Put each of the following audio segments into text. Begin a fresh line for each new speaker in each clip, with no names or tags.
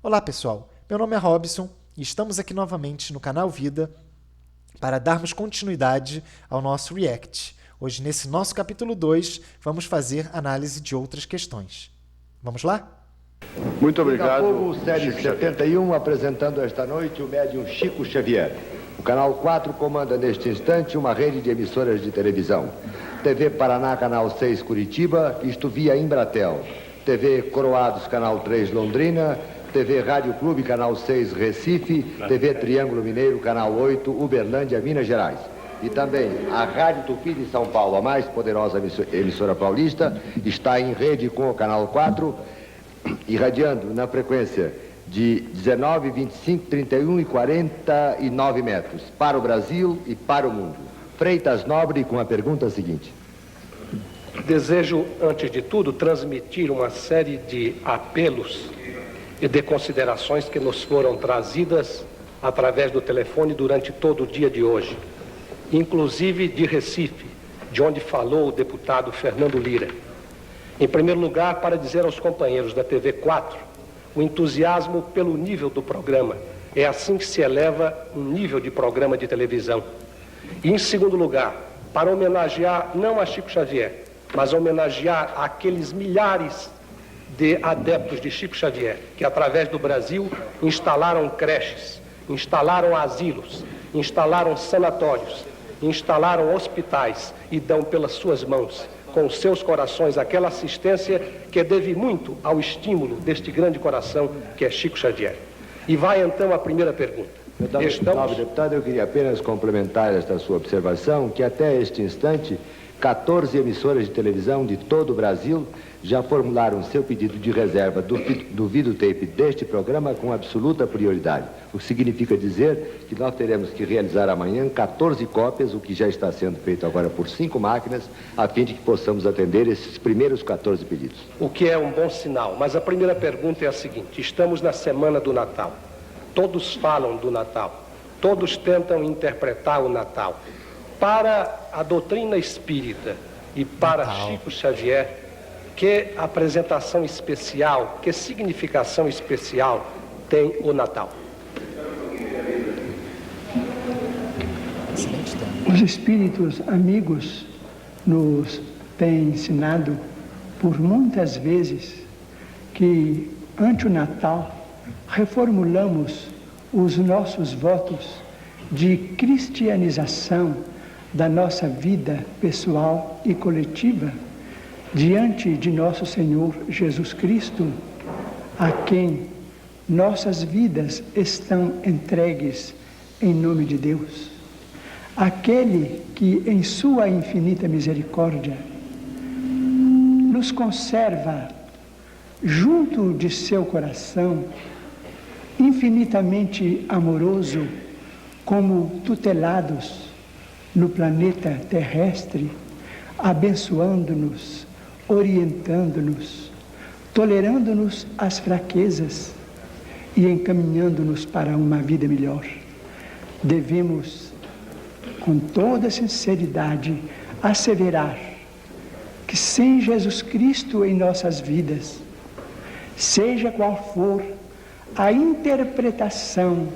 Olá pessoal, meu nome é Robson e estamos aqui novamente no canal Vida para darmos continuidade ao nosso React. Hoje, nesse nosso capítulo 2, vamos fazer análise de outras questões. Vamos lá?
Muito obrigado.
Povo, série 71, apresentando esta noite o médium Chico Xavier. O Canal 4 comanda neste instante uma rede de emissoras de televisão. TV Paraná, Canal 6, Curitiba, isto via Embratel. TV Coroados, Canal 3, Londrina. TV Rádio Clube, Canal 6, Recife. TV Triângulo Mineiro, Canal 8, Uberlândia, Minas Gerais. E também a Rádio Tupi de São Paulo, a mais poderosa emissora paulista, está em rede com o Canal 4, irradiando na frequência de 19, 25, 31 e 49 metros, para o Brasil e para o mundo. Freitas Nobre com a pergunta seguinte.
Desejo, antes de tudo, transmitir uma série de apelos e de considerações que nos foram trazidas através do telefone durante todo o dia de hoje, inclusive de Recife, de onde falou o deputado Fernando Lira. Em primeiro lugar, para dizer aos companheiros da TV 4 o entusiasmo pelo nível do programa. É assim que se eleva um nível de programa de televisão. E em segundo lugar, para homenagear não a Chico Xavier, mas homenagear aqueles milhares de adeptos de Chico Xavier, que através do Brasil instalaram creches, instalaram asilos, instalaram sanatórios, instalaram hospitais e dão pelas suas mãos, com os seus corações, aquela assistência que deve muito ao estímulo deste grande coração que é Chico Xavier. E vai então a primeira pergunta.
Nobre deputado, eu queria apenas complementar esta sua observação, que até este instante, 14 emissoras de televisão de todo o Brasil já formularam seu pedido de reserva do videotape deste programa com absoluta prioridade. O que significa dizer que nós teremos que realizar amanhã 14 cópias, o que já está sendo feito agora por 5 máquinas, a fim de que possamos atender esses primeiros 14 pedidos.
O que é um bom sinal, mas a primeira pergunta é a seguinte: estamos na semana do Natal, todos falam do Natal, todos tentam interpretar o Natal. Para a doutrina espírita e para Chico Xavier, que apresentação especial, que significação especial tem o Natal?
Os espíritos amigos nos têm ensinado por muitas vezes que, ante o Natal, reformulamos os nossos votos de cristianização da nossa vida pessoal e coletiva diante de nosso Senhor Jesus Cristo, a quem nossas vidas estão entregues em nome de Deus. Aquele que, em sua infinita misericórdia, nos conserva junto de seu coração, infinitamente amoroso, como tutelados no planeta terrestre, abençoando-nos, orientando-nos, tolerando-nos as fraquezas e encaminhando-nos para uma vida melhor. Devemos, com toda sinceridade, asseverar que sem Jesus Cristo em nossas vidas, seja qual for a interpretação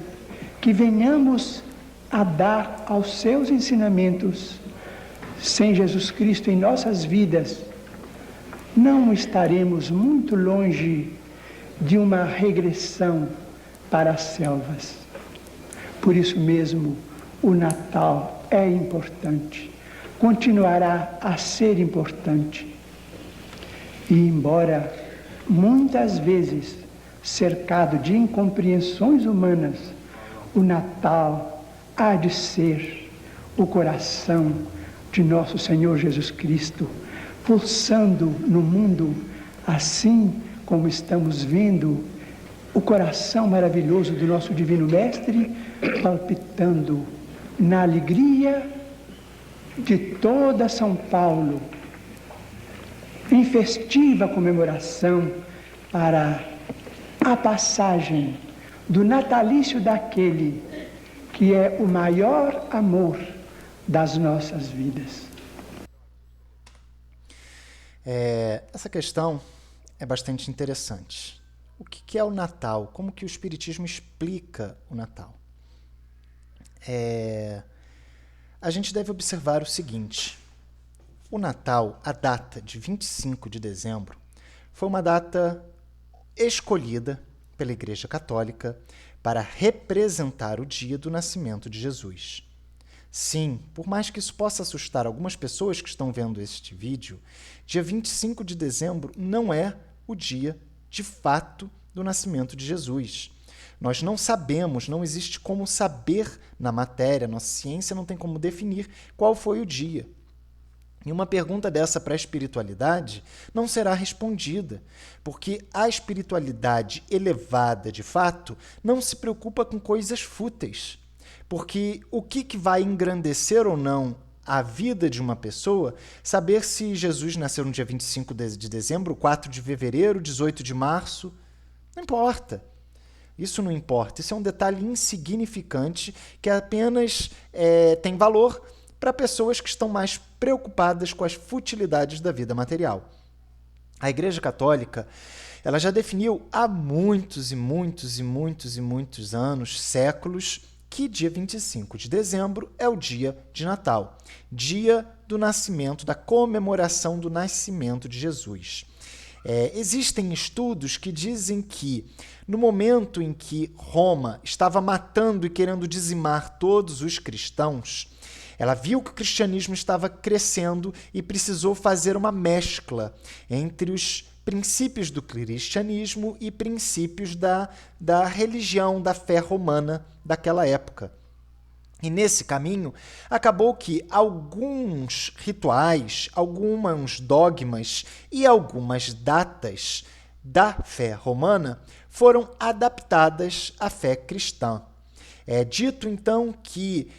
que venhamos a dar aos seus ensinamentos, sem Jesus Cristo em nossas vidas, não estaremos muito longe de uma regressão para as selvas. Por isso mesmo, o Natal é importante, continuará a ser importante. E embora muitas vezes cercado de incompreensões humanas, o Natal há de ser o coração de nosso Senhor Jesus Cristo, pulsando no mundo, assim como estamos vendo o coração maravilhoso do nosso Divino Mestre, palpitando na alegria de toda São Paulo, em festiva comemoração para a passagem do natalício daquele que é o maior amor das nossas vidas.
Essa questão é bastante interessante. o que é o Natal, como que o Espiritismo explica o Natal. A gente deve observar o seguinte: o Natal, a data de 25 de dezembro, foi uma data escolhida pela Igreja Católica para representar o dia do nascimento de Jesus. Sim, por mais que isso possa assustar algumas pessoas que estão vendo este vídeo, dia 25 de dezembro não é o dia, de fato, do nascimento de Jesus. Nós não sabemos, não existe como saber na matéria, nossa ciência não tem como definir qual foi o dia. E uma pergunta dessa para a espiritualidade não será respondida, porque a espiritualidade elevada, de fato, não se preocupa com coisas fúteis. Porque o que vai engrandecer ou não a vida de uma pessoa, saber se Jesus nasceu no dia 25 de dezembro, 4 de fevereiro, 18 de março, não importa. Isso não importa. Isso é um detalhe insignificante que apenas tem valor para pessoas que estão mais preocupadas com as futilidades da vida material. A Igreja Católica, ela já definiu há muitos anos, séculos, que dia 25 de dezembro é o dia de Natal, dia do nascimento, da comemoração do nascimento de Jesus. Existem estudos que dizem que, no momento em que Roma estava matando e querendo dizimar todos os cristãos, ela viu que o cristianismo estava crescendo e precisou fazer uma mescla entre os princípios do cristianismo e princípios da religião, da fé romana daquela época. E nesse caminho, acabou que alguns rituais, alguns dogmas e algumas datas da fé romana foram adaptadas à fé cristã. É dito, então, que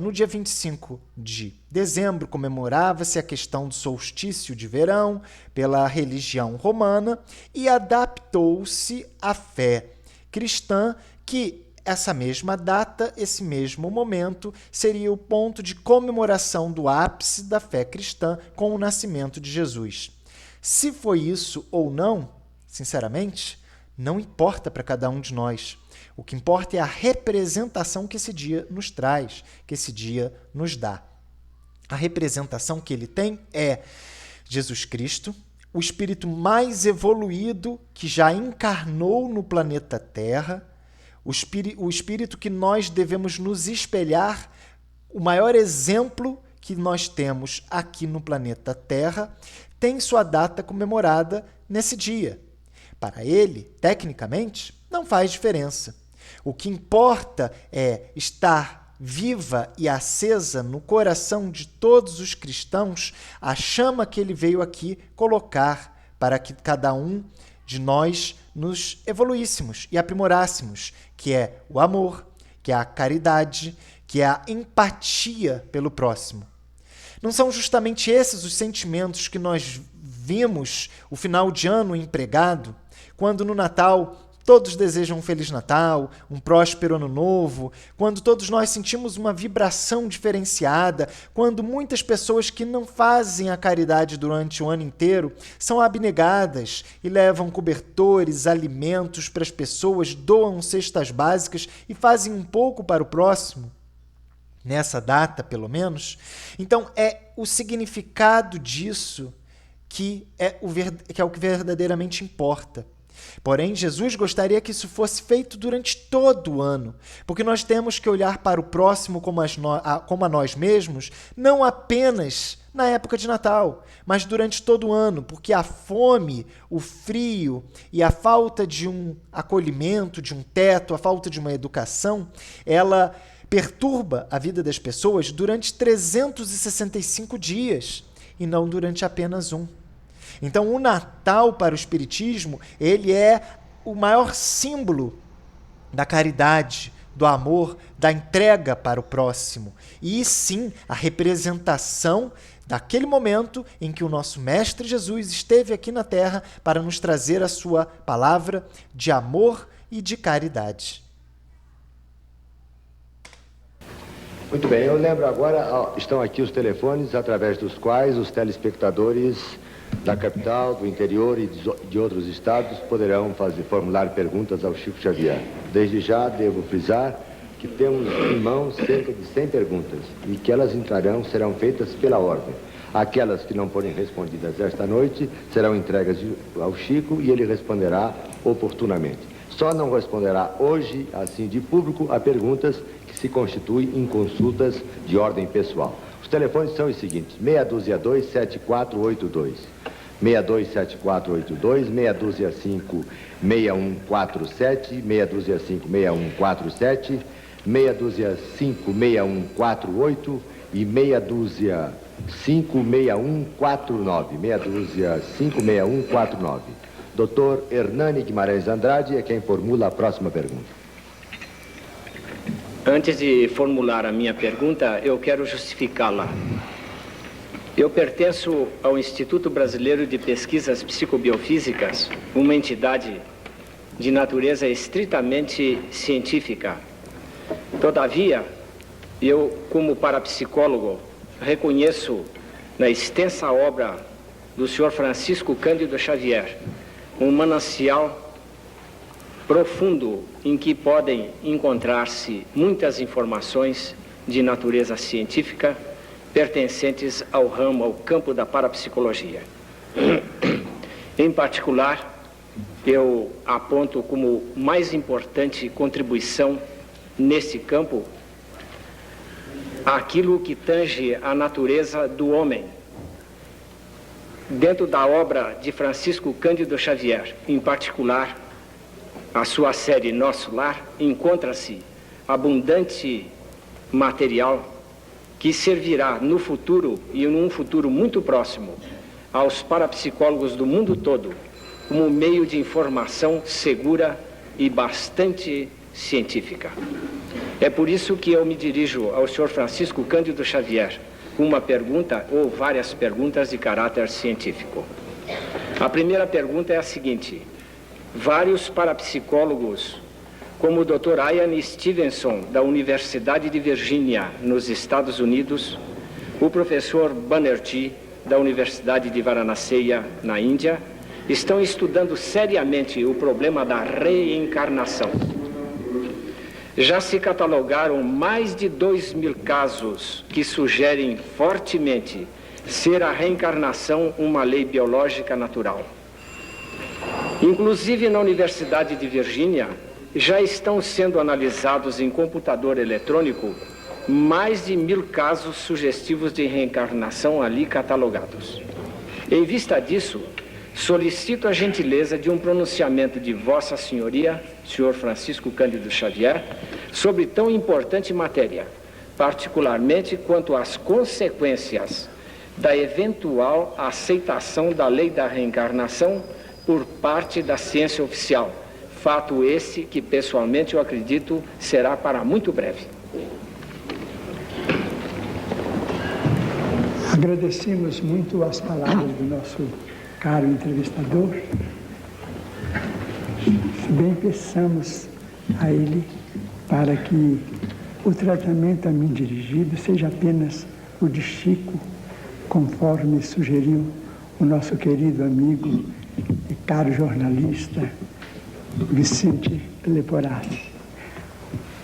no dia 25 de dezembro comemorava-se a questão do solstício de verão pela religião romana e adaptou-se à fé cristã, que essa mesma data, esse mesmo momento, seria o ponto de comemoração do ápice da fé cristã com o nascimento de Jesus. Se foi isso ou não, sinceramente, não importa para cada um de nós. O que importa é a representação que esse dia nos traz, que esse dia nos dá. A representação que ele tem é Jesus Cristo, o espírito mais evoluído que já encarnou no planeta Terra, o espírito que nós devemos nos espelhar, o maior exemplo que nós temos aqui no planeta Terra, tem sua data comemorada nesse dia. Para ele, tecnicamente, não faz diferença. O que importa é estar viva e acesa no coração de todos os cristãos a chama que ele veio aqui colocar para que cada um de nós nos evoluíssemos e aprimorássemos, que é o amor, que é a caridade, que é a empatia pelo próximo. Não são justamente esses os sentimentos que nós vimos o final de ano empregado, quando no Natal todos desejam um Feliz Natal, um próspero Ano Novo, quando todos nós sentimos uma vibração diferenciada, quando muitas pessoas que não fazem a caridade durante o ano inteiro são abnegadas e levam cobertores, alimentos para as pessoas, doam cestas básicas e fazem um pouco para o próximo, nessa data pelo menos. Então é o significado disso que é o que verdadeiramente importa. Porém, Jesus gostaria que isso fosse feito durante todo o ano, porque nós temos que olhar para o próximo como a nós mesmos, não apenas na época de Natal, mas durante todo o ano, porque a fome, o frio e a falta de um acolhimento, de um teto, a falta de uma educação, ela perturba a vida das pessoas durante 365 dias e não durante apenas um. Então, o Natal para o Espiritismo, ele é o maior símbolo da caridade, do amor, da entrega para o próximo. E sim, a representação daquele momento em que o nosso Mestre Jesus esteve aqui na Terra para nos trazer a sua palavra de amor e de caridade.
Muito bem, eu lembro agora, estão aqui os telefones através dos quais os telespectadores da capital, do interior e de outros estados poderão formular perguntas ao Chico Xavier. Desde já devo frisar que temos em mãos cerca de 100 perguntas e que elas serão feitas pela ordem. Aquelas que não forem respondidas esta noite serão entregues ao Chico e ele responderá oportunamente. Só não responderá hoje, assim de público, a perguntas que se constituem em consultas de ordem pessoal. Os telefones são os seguintes: 622-7482, 627482, 625-6147, 625-6147, 625-6148 e 625-6149, 625-6149. Dr. Hernani Guimarães Andrade é quem formula a próxima pergunta.
Antes de formular a minha pergunta, eu quero justificá-la. Eu pertenço ao Instituto Brasileiro de Pesquisas Psicobiofísicas, uma entidade de natureza estritamente científica. Todavia, eu, como parapsicólogo, reconheço na extensa obra do Sr. Francisco Cândido Xavier um manancial profundo em que podem encontrar-se muitas informações de natureza científica pertencentes ao ramo, ao campo da parapsicologia. Em particular, eu aponto como mais importante contribuição nesse campo aquilo que tange a natureza do homem. Dentro da obra de Francisco Cândido Xavier, em particular, a sua série Nosso Lar, encontra-se abundante material que servirá no futuro, e num futuro muito próximo, aos parapsicólogos do mundo todo, como meio de informação segura e bastante científica. É por isso que eu me dirijo ao Sr. Francisco Cândido Xavier com uma pergunta ou várias perguntas de caráter científico. A primeira pergunta é a seguinte: vários parapsicólogos, como o Dr. Ian Stevenson, da Universidade de Virgínia, nos Estados Unidos, o professor Banerjee, da Universidade de Varanasi, na Índia, estão estudando seriamente o problema da reencarnação. Já se catalogaram mais de 2.000 casos que sugerem fortemente ser a reencarnação uma lei biológica natural. Inclusive, na Universidade de Virgínia, já estão sendo analisados em computador eletrônico mais de 1.000 casos sugestivos de reencarnação ali catalogados. Em vista disso, solicito a gentileza de um pronunciamento de Vossa Senhoria, Sr. Francisco Cândido Xavier, sobre tão importante matéria, particularmente quanto às consequências da eventual aceitação da lei da reencarnação por parte da ciência oficial. Fato esse que, pessoalmente, eu acredito será para muito breve.
Agradecemos muito as palavras do nosso caro entrevistador. Bem, peçamos a ele para que o tratamento a mim dirigido seja apenas o de Chico, conforme sugeriu o nosso querido amigo e caro jornalista Vicente Leporelli.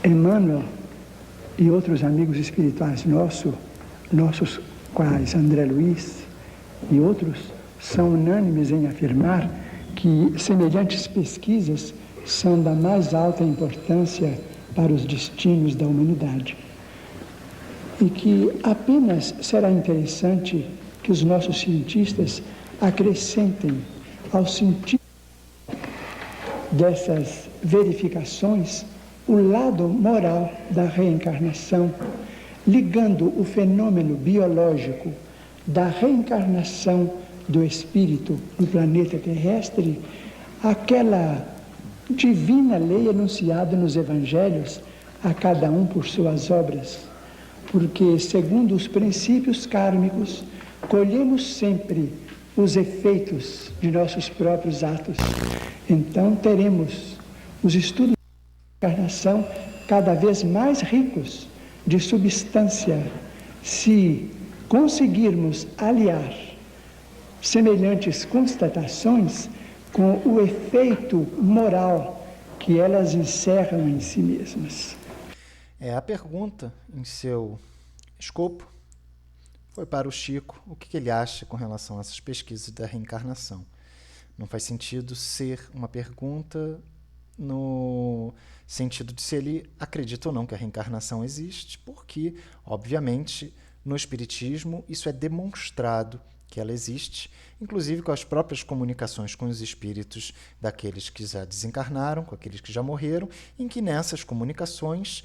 Emmanuel e outros amigos espirituais nossos quais André Luiz e outros, são unânimes em afirmar que semelhantes pesquisas são da mais alta importância para os destinos da humanidade. E que apenas será interessante que os nossos cientistas acrescentem ao sentido dessas verificações o lado moral da reencarnação, ligando o fenômeno biológico da reencarnação do espírito no planeta terrestre àquela divina lei anunciada nos evangelhos, a cada um por suas obras. Porque, segundo os princípios kármicos, colhemos sempre os efeitos de nossos próprios atos. Então, teremos os estudos da reencarnação cada vez mais ricos de substância, se conseguirmos aliar semelhantes constatações com o efeito moral que elas encerram em si mesmas.
A pergunta, em seu escopo, foi para o Chico o que ele acha com relação a essas pesquisas da reencarnação. Não faz sentido ser uma pergunta no sentido de se ele acredita ou não que a reencarnação existe, porque, obviamente, no Espiritismo isso é demonstrado que ela existe, inclusive com as próprias comunicações com os espíritos daqueles que já desencarnaram, com aqueles que já morreram, em que nessas comunicações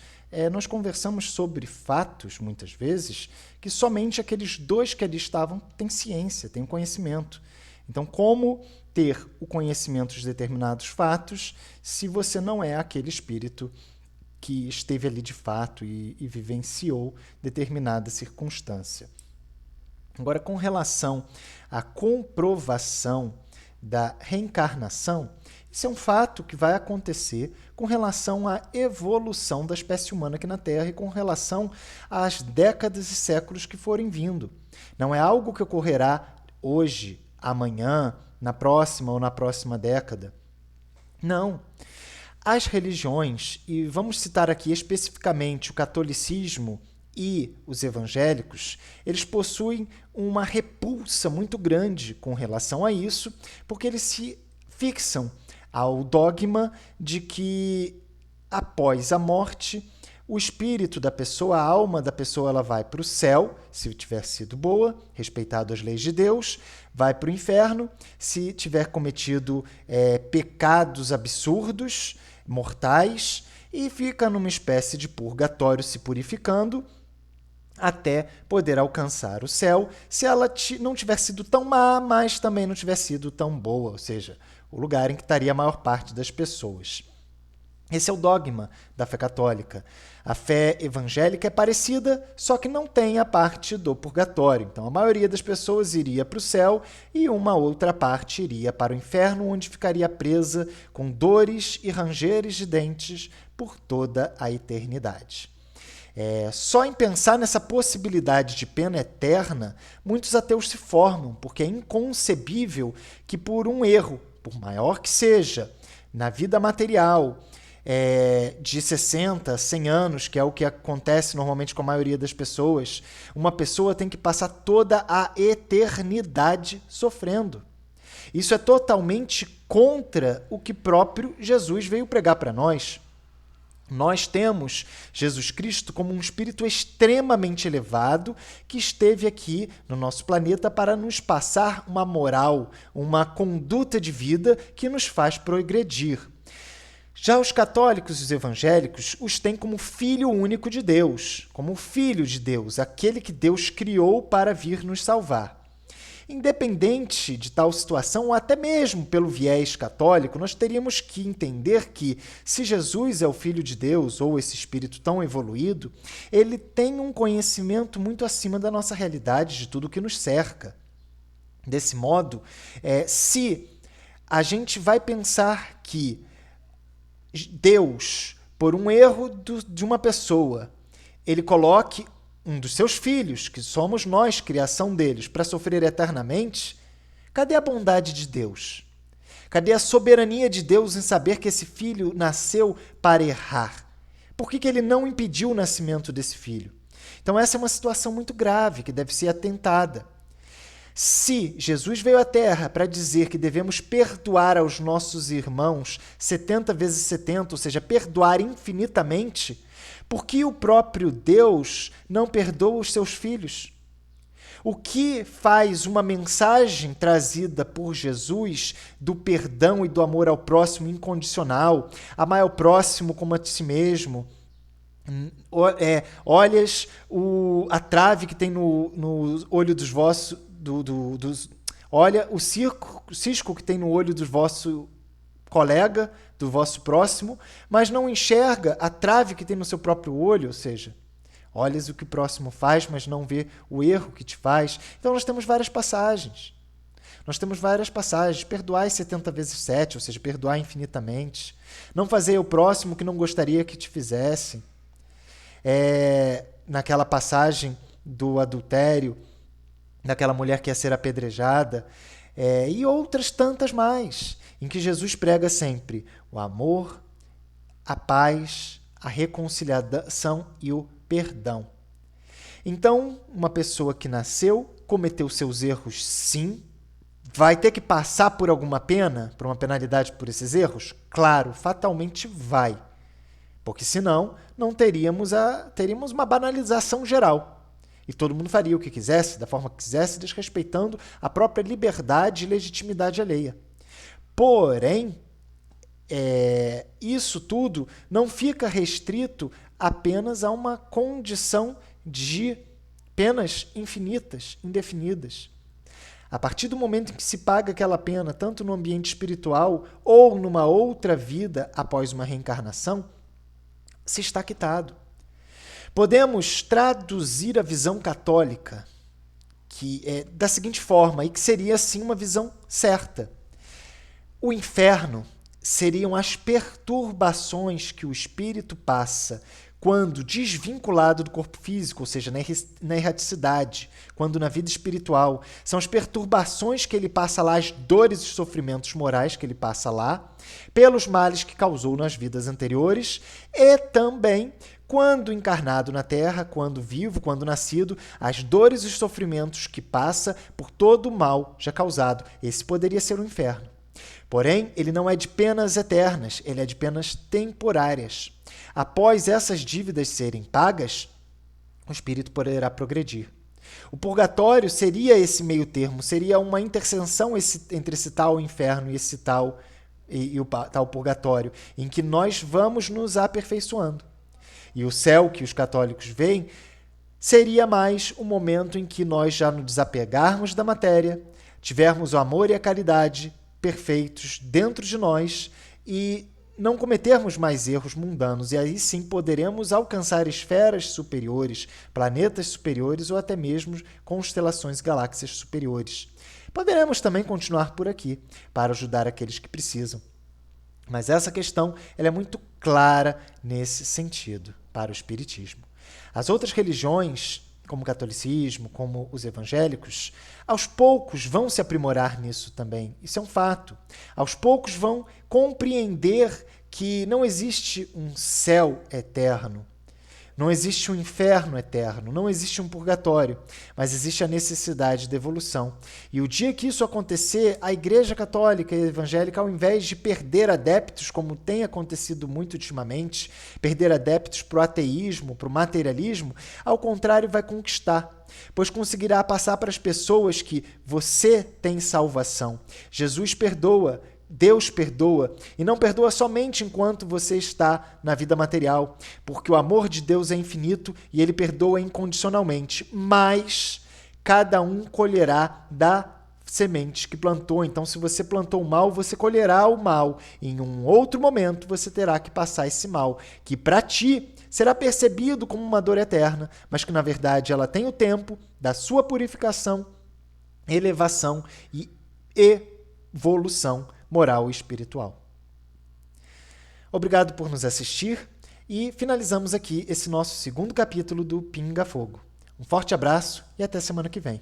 nós conversamos sobre fatos, muitas vezes, que somente aqueles dois que ali estavam têm ciência, têm conhecimento. Então, como ter o conhecimento de determinados fatos se você não é aquele espírito que esteve ali de fato e vivenciou determinada circunstância? Agora, com relação à comprovação da reencarnação, isso é um fato que vai acontecer com relação à evolução da espécie humana aqui na Terra e com relação às décadas e séculos que forem vindo. Não é algo que ocorrerá hoje, amanhã, na próxima ou na próxima década. Não. As religiões, e vamos citar aqui especificamente o catolicismo e os evangélicos, eles possuem uma repulsa muito grande com relação a isso, porque eles se fixam ao dogma de que após a morte, o espírito da pessoa, a alma da pessoa, ela vai para o céu, se tiver sido boa, respeitado as leis de Deus, vai para o inferno, se tiver cometido pecados absurdos, mortais, e fica numa espécie de purgatório se purificando, até poder alcançar o céu, se ela não tiver sido tão má, mas também não tiver sido tão boa, ou seja, o lugar em que estaria a maior parte das pessoas. Esse é o dogma da fé católica. A fé evangélica é parecida, só que não tem a parte do purgatório. Então, a maioria das pessoas iria para o céu e uma outra parte iria para o inferno, onde ficaria presa com dores e rangeres de dentes por toda a eternidade. Só em pensar nessa possibilidade de pena eterna, muitos ateus se formam, porque é inconcebível que por um erro, por maior que seja, na vida material, de 60, 100 anos, que é o que acontece normalmente com a maioria das pessoas, uma pessoa tem que passar toda a eternidade sofrendo. Isso é totalmente contra o que próprio Jesus veio pregar para nós. Nós temos Jesus Cristo como um espírito extremamente elevado que esteve aqui no nosso planeta para nos passar uma moral, uma conduta de vida que nos faz progredir. Já os católicos e os evangélicos os têm como filho único de Deus, como filho de Deus, aquele que Deus criou para vir nos salvar. Independente de tal situação, ou até mesmo pelo viés católico, nós teríamos que entender que, se Jesus é o Filho de Deus, ou esse espírito tão evoluído, ele tem um conhecimento muito acima da nossa realidade, de tudo que nos cerca. Desse modo, se a gente vai pensar que Deus, por um erro de uma pessoa, ele coloque um dos seus filhos, que somos nós, criação deles, para sofrer eternamente, cadê a bondade de Deus? Cadê a soberania de Deus em saber que esse filho nasceu para errar? Por que ele não impediu o nascimento desse filho? Então essa é uma situação muito grave que deve ser atentada. Se Jesus veio à Terra para dizer que devemos perdoar aos nossos irmãos 70 vezes 70, ou seja, perdoar infinitamente, por que o próprio Deus não perdoa os seus filhos? O que faz uma mensagem trazida por Jesus do perdão e do amor ao próximo incondicional, amar ao próximo como a si mesmo? Olhas a trave que tem no olho dos vossos... olha o cisco que tem no olho do vosso colega, do vosso próximo, mas não enxerga a trave que tem no seu próprio olho, ou seja, olhas o que o próximo faz, mas não vê o erro que te faz. Então nós temos várias passagens. Perdoai 70 vezes 7, ou seja, perdoar infinitamente. Não fazer o próximo que não gostaria que te fizesse. Naquela passagem do adultério, daquela mulher que ia ser apedrejada, e outras tantas mais, em que Jesus prega sempre o amor, a paz, a reconciliação e o perdão. Então, uma pessoa que nasceu, cometeu seus erros, sim, vai ter que passar por alguma pena, por uma penalidade por esses erros? Claro, fatalmente vai. Porque senão não teríamos uma banalização geral. E todo mundo faria o que quisesse, da forma que quisesse, desrespeitando a própria liberdade e legitimidade alheia. Porém, isso tudo não fica restrito apenas a uma condição de penas infinitas, indefinidas. A partir do momento em que se paga aquela pena, tanto no ambiente espiritual ou numa outra vida após uma reencarnação, se está quitado. Podemos traduzir a visão católica da seguinte forma, e que seria, sim, uma visão certa. O inferno seriam as perturbações que o espírito passa quando desvinculado do corpo físico, ou seja, na erraticidade, quando na vida espiritual. São as perturbações que ele passa lá, as dores e sofrimentos morais que ele passa lá, pelos males que causou nas vidas anteriores, e também, quando encarnado na Terra, quando vivo, quando nascido, as dores e os sofrimentos que passa por todo o mal já causado. Esse poderia ser o inferno. Porém, ele não é de penas eternas, ele é de penas temporárias. Após essas dívidas serem pagas, o espírito poderá progredir. O purgatório seria esse meio termo, seria uma interseção entre esse tal inferno e esse tal purgatório, em que nós vamos nos aperfeiçoando. E o céu que os católicos veem seria mais o momento em que nós já nos desapegarmos da matéria, tivermos o amor e a caridade perfeitos dentro de nós e não cometermos mais erros mundanos. E aí sim poderemos alcançar esferas superiores, planetas superiores ou até mesmo constelações e galáxias superiores. Poderemos também continuar por aqui para ajudar aqueles que precisam. Mas essa questão ela é muito clara nesse sentido para o Espiritismo. As outras religiões, como o catolicismo, como os evangélicos, aos poucos vão se aprimorar nisso também. Isso é um fato. Aos poucos vão compreender que não existe um céu eterno, não existe um inferno eterno, não existe um purgatório, mas existe a necessidade de evolução. E o dia que isso acontecer, a Igreja Católica e Evangélica, ao invés de perder adeptos, como tem acontecido muito ultimamente, perder adeptos para o ateísmo, para o materialismo, ao contrário, vai conquistar, pois conseguirá passar para as pessoas que você tem salvação. Jesus perdoa, Deus perdoa, e não perdoa somente enquanto você está na vida material, porque o amor de Deus é infinito e ele perdoa incondicionalmente, mas cada um colherá da semente que plantou. Então, se você plantou o mal, você colherá o mal. Em um outro momento, você terá que passar esse mal, que para ti será percebido como uma dor eterna, mas que na verdade ela tem o tempo da sua purificação, elevação e evolução moral e espiritual. Obrigado por nos assistir e finalizamos aqui esse nosso segundo capítulo do Pinga Fogo. Um forte abraço e até semana que vem.